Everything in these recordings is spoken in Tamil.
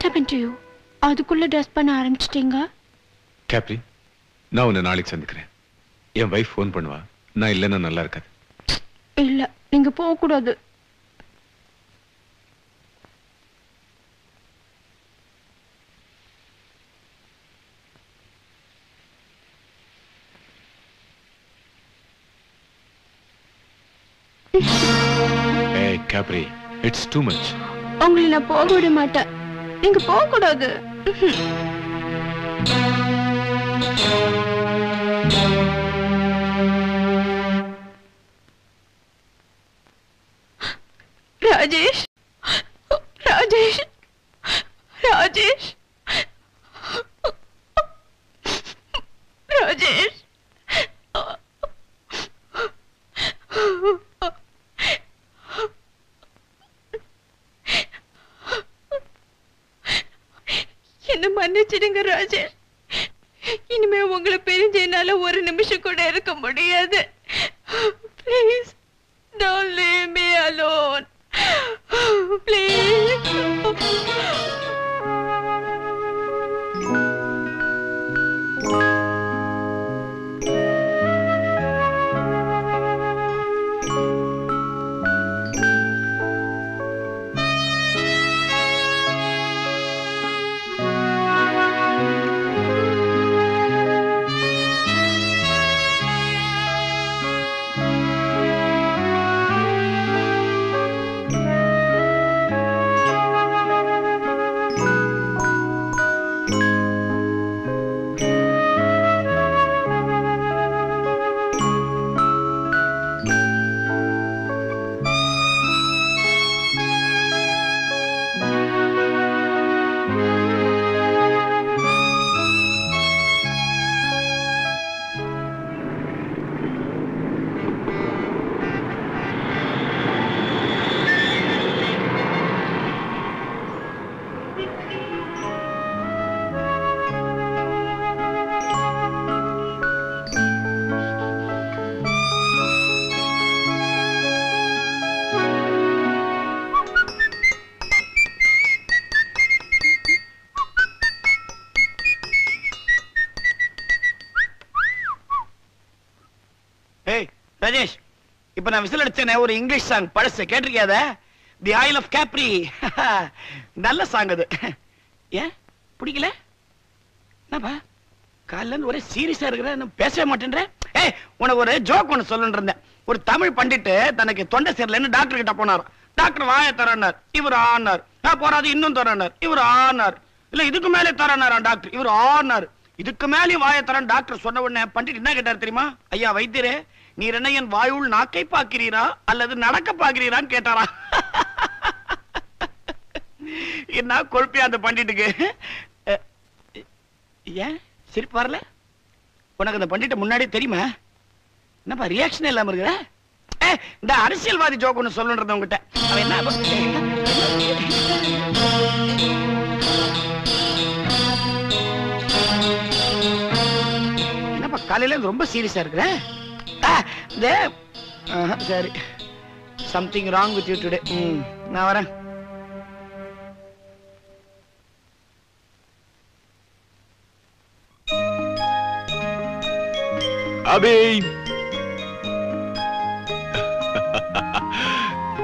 happened to you? அதுக்குள்ள ட்ரெஸ் பண்ண ஆரம்பிச்சிட்டீங்க. கேப்ரி, நான் உன்னை நாளைக்கு சந்திக்கிறேன். என் வைஃப் ஃபோன் பண்ணுவா. நான் இல்லைன்னா நல்லா இருக்காது. இல்ல, நீங்க போக கூடாது. Hey, Capri, it's too much. உங்களை நான் போக விட மாட்டேன். நீங்க போக கூடாது. ராஜேஷ், ராஜேஷ், ராஜேஷ், ராஜேஷ். என்ன மன்னிச்சிடுங்க ராஜேஷ். இனிமே உங்களை பிரிஞ்சு என்னால ஒரு நிமிஷம் கூட இருக்க முடியாது. Please don't leave me alone. Please. Rajesh, இப்ப நான் விசில் அடிச்சேனே ஒரு இங்கிலீஷ் சாங் பழசு கேட்டிருக்கியாத? The isle of Capri. நல்ல சாங் அது. ஏன் பிடிக்கல? என்னப்பா காலைல இருந்து ஒரே சீரியஸா இருக்கிற, பேசவே மாட்டேன்ற. ஏய், உனக்கு ஒரு ஜோக் ஒன்னு சொல்லணும்னு இருந்தேன். ஒரு தமிழ் பண்டிட்டு தனக்கு தொண்டை சரியில்லைன்னு டாக்டர் கிட்ட போனார். டாக்டர் வாயை தரனார், இவர் ஆனார். போறாது இன்னும் தரனார், இவர் ஆனார். இல்ல இதுக்கு மேலே தரனாரா டாக்டர், இவர் ஆனார். இதுக்கு மேலே வாயை தரன் டாக்டர் சொன்ன உடனே பண்டிட் என்ன கேட்டார் தெரியுமா? ஐயா வைத்தியரே, நீர் என்ன என் வாயுள் நாக்கை பாக்கிறீரா அல்லது நடக்க பாக்கிறீரான்னு கேட்டாரா? என்ன கொழுப்பியா அந்த பண்டிட்டுக்கு. ஏன் சிரிப்பு வரல? உனக்கு அந்த பண்டிட்ட முன்னாடி தெரியுமா? என்னப்பா ரியாக்ஷன் இல்லாம இருக்கிற? இந்த அரசியல்வாதி ஜோக் ஒண்ணு சொல்லணும்ன்றது உங்ககிட்ட. அவன் என்ன என்னப்பா காலையில ரொம்ப சீரியஸா இருக்கிற? சரி, something wrong with you today. நான் வரேன். அபி,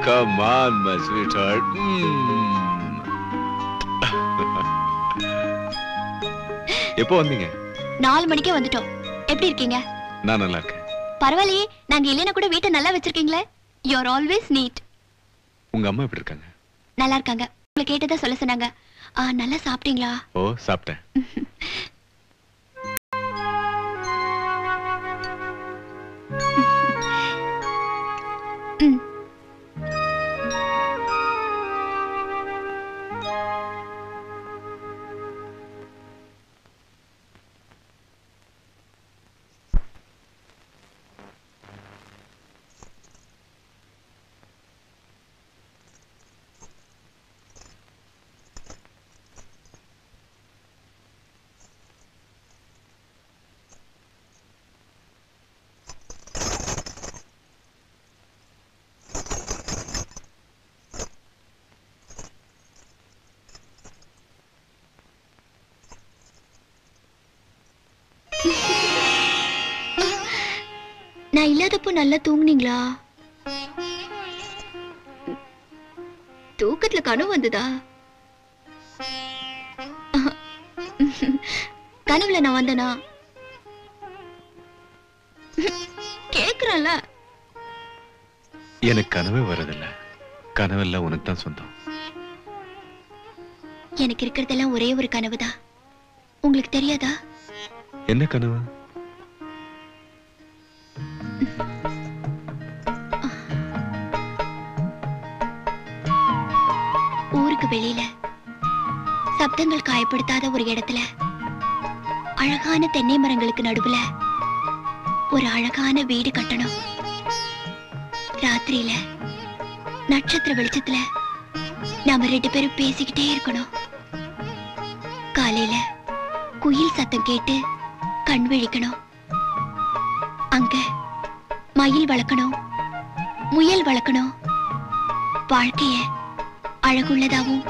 come on my sweetheart. எப்போ வந்தீங்க? 4 மணிக்கே வந்துட்டோம். எப்படி இருக்கீங்க? நான் நல்லா இருக்கேன். பரவாயில்லையே, நாங்க இல்லைன்னா கூட வீட்டை நல்லா வச்சிருக்கீங்களே. You are always neat. உங்க அம்மா எப்படி இருக்காங்க? நல்லா இருக்காங்க. உங்களை கேட்டதா சொல்ல சொன்னாங்க. நல்லா சாப்பிட்டீங்களா? ஓ, சாப்பிட்டேன். நான் இல்லாதப்போ நல்லா தூங்குனீங்களா? தூக்கத்துல கனவு வந்ததா? கனவுல நான் வந்தனா? கேக்குறேன்ல. எனக்கு கனவே வரதில்ல. கனவெல்லாம் உனக்கு தான் சொந்தம். எனக்கு இருக்கிறதெல்லாம் ஒரே ஒரு கனவுதான். உங்களுக்கு தெரியாதா? என்ன கனவு? ஊருக்கு வெளியில சப்தங்கள் காயப்படுத்தாத ஒரு இடத்துல அழகான தென்னை மரங்களுக்கு நடுவுல ஒரு அழகான வீடு கட்டணும். ராத்திரியில நட்சத்திர வெளிச்சத்துல நாம 2 பேரும் பேசிக்கிட்டே இருக்கணும். காலையில குயில் சத்தம் கேட்டு கண் விழிக்கணும். அங்க மயில் வளர்க்கணும், முயல் வளர்க்கணும். வாழ்க்கைய அழகுள்ளதாகவும்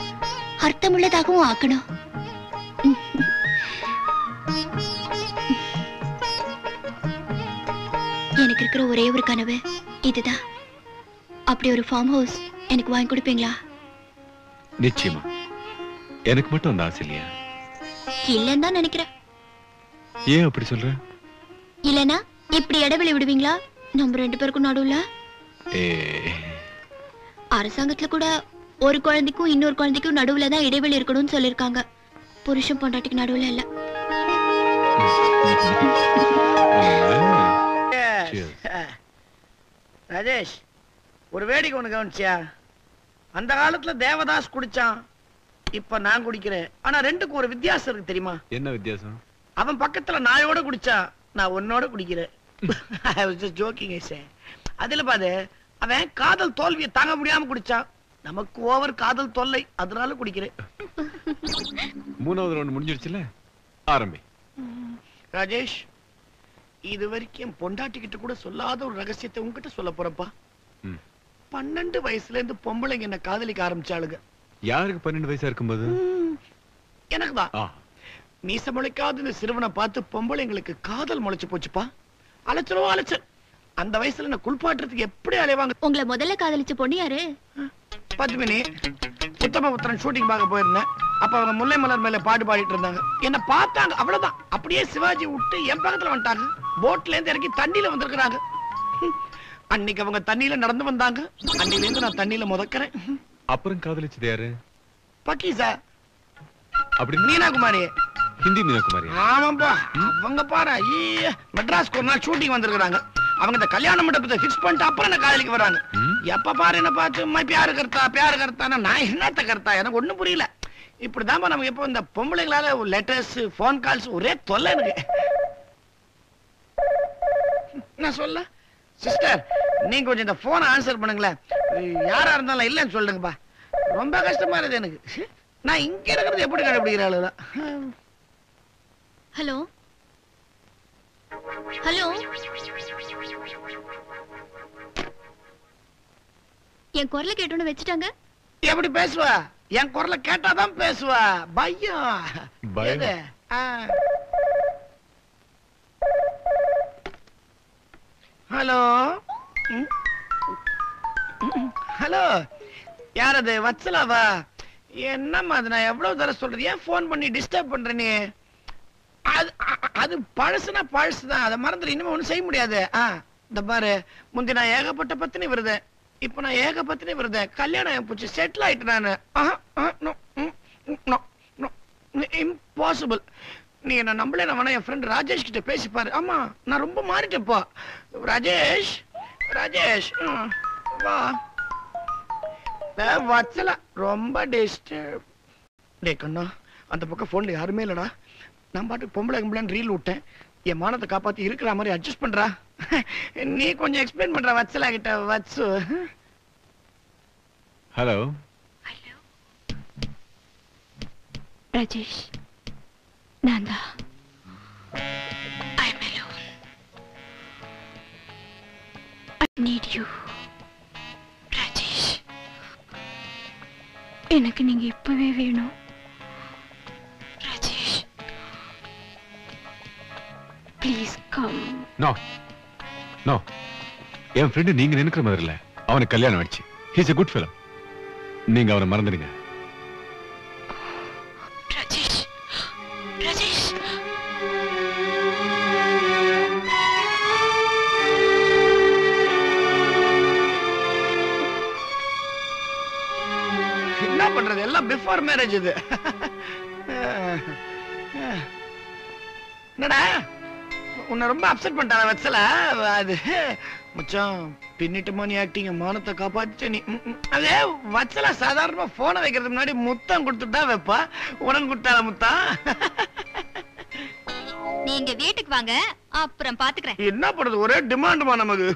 அர்த்தமுள்ளதாகவும் ஆக்கணும். எனக்கு இருக்கிற ஒரே ஒரு கனவு இதுதான். அப்படி ஒரு ஃபார்ம் ஹவுஸ் எனக்கு வாங்கி கொடுப்பீங்களா? நிச்சயமா. எனக்கு மட்டும் அந்த ஆசை இல்லையா? இல்லன்னு தான் நினைக்கிறேன். ஏன் அப்படி சொல்ற? இல்லனா இப்படி இடைவெளி விடுவீங்களா நம்ம 2 பேருக்கும் நடுவுல? அரசாங்கத்துல கூட ஒரு குழந்தைக்கும் இன்னொரு குழந்தைக்கும் நடுவுல தான் இடைவெளி இருக்கணும்னு சொல்லிருக்காங்க. புருஷன் பொண்டாட்டிக்கு நடுவுல இல்ல. ராஜேஷ், ஒரு வேடிக்கை ஒண்ணு கவனிச்சியா? அந்த காலத்துல தேவதாஸ் குடிச்சான், இப்ப நான் குடிக்கிறேன். ஆனா ரெண்டுக்கும் ஒரு வித்தியாசம் இருக்கு தெரியுமா? என்ன வித்தியாசம்? அவன் பக்கத்துல நாயோட குடிச்சா, நான் உன்னோட குடிக்கிறேன். I was just joking, I say. அதுல பாரு, அவன் காதல் தோல்வியை தாங்க முடியாம குடிச்சான். நமக்கு ஓவர் காதல் தொல்லை, அதனால குடிக்கிறேன். 3வது ரவுண்ட் முடிஞ்சிருச்சுல, ஆரம்பி. ராஜேஷ், இது வரைக்கும் பொண்டாட்டி கிட்ட கூட சொல்லாத ஒரு ரகசியத்தை உன்கிட்ட சொல்ல போறப்பா. 12 வயசுல இருந்து பொம்பளைங்க என்ன காதலிக்க ஆரம்பிச்சாளுங்க. யாருக்கு 12 வயசா இருக்கும்போது? எனக்குதான். மீச முளைக்காத இந்த சிறுவனை பார்த்து பொம்பளைங்களுக்கு காதல் முளைச்சு போச்சுப்பா. அலைச்சலும் அலைச்சல். அந்த வயசுல என்ன குளிப்பாட்டுறதுக்கு எப்படி அலைவாங்க. உங்களை முதல்ல காதலிச்ச பொண்ணு யாரு? பத்மினி. உத்தமபுத்திரன் ஷூட்டிங் பார்க்க போயிருந்தேன். அப்ப அவங்க முல்லை மலர் மேல பாட்டு பாடிட்டு இருந்தாங்க. என்ன பார்த்தாங்க, அவ்வளவுதான். அப்படியே சிவாஜி விட்டு என் பக்கத்துல வந்துட்டாங்க. போட்ல இருந்து இறக்கி தண்ணியில வந்திருக்கிறாங்க. அன்னைக்கு அவங்க தண்ணியில நடந்து வந்தாங்க. அன்னையில இருந்து நான் தண்ணியில முதக்கிறேன். அப்புறம் காதலிச்சது யாரு? பக்கீசா. அப்படி மீனா குமாரி. ஹிந்தி மீனா குமாரி? ஆமாப்பா. அவங்க பாரு, மெட்ராஸ்க்கு ஒரு நாள் ஷூட்டிங் வந்திருக்காங்க. அவங்க இந்த கல்யாண மண்டபத்தை ஃபிக்ஸ் பண்ணிட்டு அப்புறம் என்ன காதலிக்க வராங்க. எப்ப பாரு என்ன பார்த்து பியாரு கருத்தா நான் என்னத்த கருத்தா, எனக்கு ஒண்ணும் புரியல. இப்படிதான் நமக்கு எப்போ இந்த பொம்பளைங்களால லெட்டர்ஸ் போன் கால்ஸ் ஒரே தொல்லை எனக்கு. நான் சொல்ல சிஸ்டர், நீங்க கொஞ்சம் இந்த போன் ஆன்சர் பண்ணுங்களேன். யாரா இருந்தாலும் இல்லன்னு சொல்லுங்கப்பா. ரொம்ப கஷ்டமா இருக்கு எனக்கு. நான் இங்க இருக்கிறது எப்படி கண்டுபிடிக்கிறாள்? ஹலோ ஹலோ, என் குரலை கேட்டோன்னு வச்சுட்டாங்க. எப்படி பேசுவா? என் குரலை கேட்டாதான் பேசுவா. பையன். ஹலோ ஹலோ, யார் அது? வத்சலாவா? என்னம்மா அது? நான் எவ்வளவு தடவை சொல்றது, ஏன் போன் பண்ணி டிஸ்டர்ப் பண்ற நீ? அது பழசுனா பழசுதான், அதை மறந்துடு. இனிமே ஒண்ணும் செய்ய முடியாது. இந்த பாரு, முந்தி நான் ஏகப்பட்ட பத்தினி விருதேன், இப்ப நான் ஏகப்பத்தினி விருதேன். கல்யாணம் போச்சு, செட்டில் ஆயிட்டு நானு. இம்பாசிபிள். நீ என்ன நம்பளே, நான் வேணா என் ஃப்ரெண்ட் ராஜேஷ் கிட்ட பேசிப்பாரு. ஆமா, நான் ரொம்ப மாறிட்டேப்பா. ராஜேஷ், ராஜேஷ் வா. வச்சல ரொம்ப டிஸ்டர்ப். டே கண்ணா, அந்த பக்கம் போன்ல யாருமே இல்லடா. நான் பாட்டுக்கு பொம்பளை கும்பளைன்னு ரீல் விட்டேன். என் மானத்தை காப்பாத்தி இருக்கிற மாதிரி அட்ஜஸ்ட் பண்றா. நீ கொஞ்சம் எக்ஸ்பிளைன் பண்ற வச்சலா கிட்ட. வச்சு ஹலோ. ஹலோ ராஜேஷ், நான் தான். I'm alone. I need you. Rajesh, எனக்கு நீங்க இப்பவே வேணும். Rajesh, please come. No, no, என் ஃப்ரெண்டு நீங்க நினைக்கிற மாதிரி இல்ல. அவனுக்கு கல்யாணம் ஆயிடுச்சு. He's a good fellow. நீங்க அவனை மறந்துடுங்க. ராஜேஷ், ராஜேஷ். என்ன பண்றது, எல்லாம் பிஃபோர் மேரேஜ் இது. என்னடா உன்னை ரொம்ப அப்செட் பண்ணிட்டான வச்சல அது மச்சான். பின்னிட்டு மணி ஆக்டிங் மானத்தை காப்பாச்சு நீ. அதே வச்சல சாதாரணமா போனை வைக்கிறதுக்கு முன்னாடி முத்தம் கொடுத்துட்டா வைப்பா. உடன் கொடுத்தால முத்தம். நீங்க வீட்டுக்கு வாங்க, அப்புறம் பாத்துக்கிறேன். என்ன பண்றது, ஒரே டிமாண்டுமா நமக்கு.